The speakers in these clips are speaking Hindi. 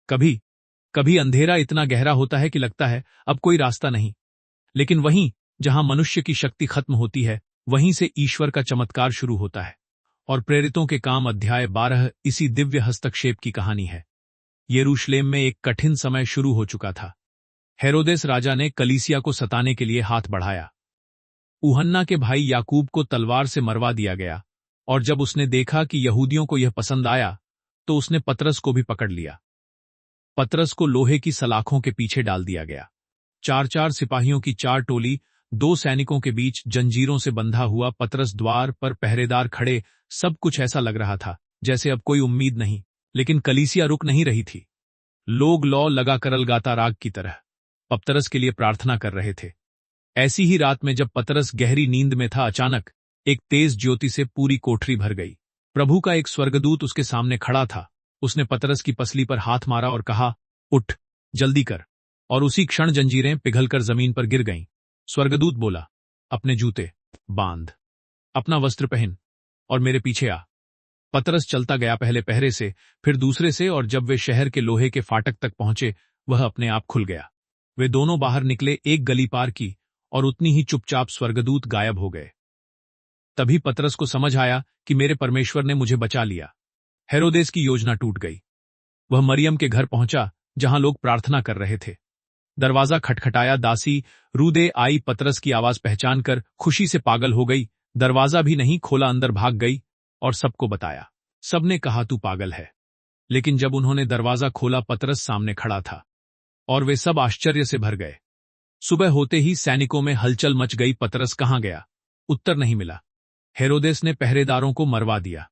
कभी कभी अंधेरा इतना गहरा होता है कि लगता है अब कोई रास्ता नहीं, लेकिन वहीं जहां मनुष्य की शक्ति खत्म होती है, वहीं से ईश्वर का चमत्कार शुरू होता है। और प्रेरितों के काम अध्याय 12 इसी दिव्य हस्तक्षेप की कहानी है। यरूशलेम में एक कठिन समय शुरू हो चुका था। हेरोदेस राजा ने कलीसिया को सताने के लिए हाथ बढ़ाया। यूहन्ना के भाई याकूब को तलवार से मरवा दिया गया, और जब उसने देखा कि यहूदियों को यह पसंद आया, तो उसने पतरस को भी पकड़ लिया। पतरस को लोहे की सलाखों के पीछे डाल दिया गया। 4-4 सिपाहियों की 4 टोली, 2 सैनिकों के बीच जंजीरों से बंधा हुआ पतरस, द्वार पर पहरेदार खड़े। सब कुछ ऐसा लग रहा था जैसे अब कोई उम्मीद नहीं, लेकिन कलीसिया रुक नहीं रही थी। लोग लौ लगाकर अलगाता राग की तरह पतरस के लिए प्रार्थना कर रहे थे। ऐसी ही रात में जब पतरस गहरी नींद में था, अचानक एक तेज ज्योति से पूरी कोठरी भर गई। प्रभु का एक स्वर्गदूत उसके सामने खड़ा था। उसने पतरस की पसली पर हाथ मारा और कहा, उठ, जल्दी कर। और उसी क्षण जंजीरें पिघलकर जमीन पर गिर गईं। स्वर्गदूत बोला, अपने जूते बांध, अपना वस्त्र पहन और मेरे पीछे आ। पतरस चलता गया, पहले पहरे से, फिर दूसरे से, और जब वे शहर के लोहे के फाटक तक पहुंचे, वह अपने आप खुल गया। वे दोनों बाहर निकले, एक गली पार की, और उतनी ही चुपचाप स्वर्गदूत गायब हो गए। तभी पतरस को समझ आया कि मेरे परमेश्वर ने मुझे बचा लिया। हेरोदेस की योजना टूट गई। वह मरियम के घर पहुंचा, जहां लोग प्रार्थना कर रहे थे। दरवाजा खटखटाया, दासी रूदे आई, पतरस की आवाज पहचानकर खुशी से पागल हो गई। दरवाजा भी नहीं खोला, अंदर भाग गई और सबको बताया। सबने कहा, तू पागल है। लेकिन जब उन्होंने दरवाजा खोला, पतरस सामने खड़ा था, और वे सब आश्चर्य से भर गए। सुबह होते ही सैनिकों में हलचल मच गई। पतरस कहां गया? उत्तर नहीं मिला। हेरोदेस ने पहरेदारों को मरवा दिया।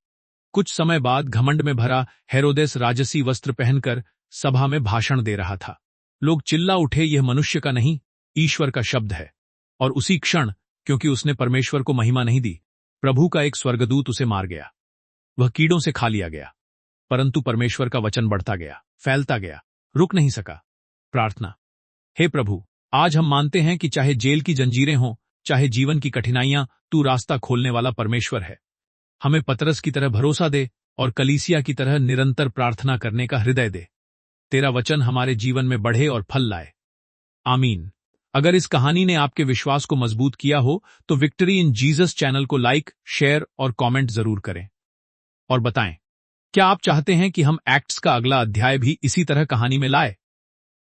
कुछ समय बाद घमंड में भरा हेरोदेस राजसी वस्त्र पहनकर सभा में भाषण दे रहा था। लोग चिल्ला उठे, यह मनुष्य का नहीं, ईश्वर का शब्द है। और उसी क्षण, क्योंकि उसने परमेश्वर को महिमा नहीं दी, प्रभु का एक स्वर्गदूत उसे मार गया। वह कीड़ों से खा लिया गया। परंतु परमेश्वर का वचन बढ़ता गया, फैलता गया, रुक नहीं सका। प्रार्थना। हे प्रभु, आज हम मानते हैं कि चाहे जेल की जंजीरें हों, चाहे जीवन की कठिनाइयां, तू रास्ता खोलने वाला परमेश्वर है। हमें पतरस की तरह भरोसा दे और कलीसिया की तरह निरंतर प्रार्थना करने का हृदय दे। तेरा वचन हमारे जीवन में बढ़े और फल लाए। आमीन। अगर इस कहानी ने आपके विश्वास को मजबूत किया हो, तो विक्ट्री इन जीसस चैनल को लाइक, शेयर और कमेंट जरूर करें। और बताएं, क्या आप चाहते हैं कि हम एक्ट्स का अगला अध्याय भी इसी तरह कहानी में लाए?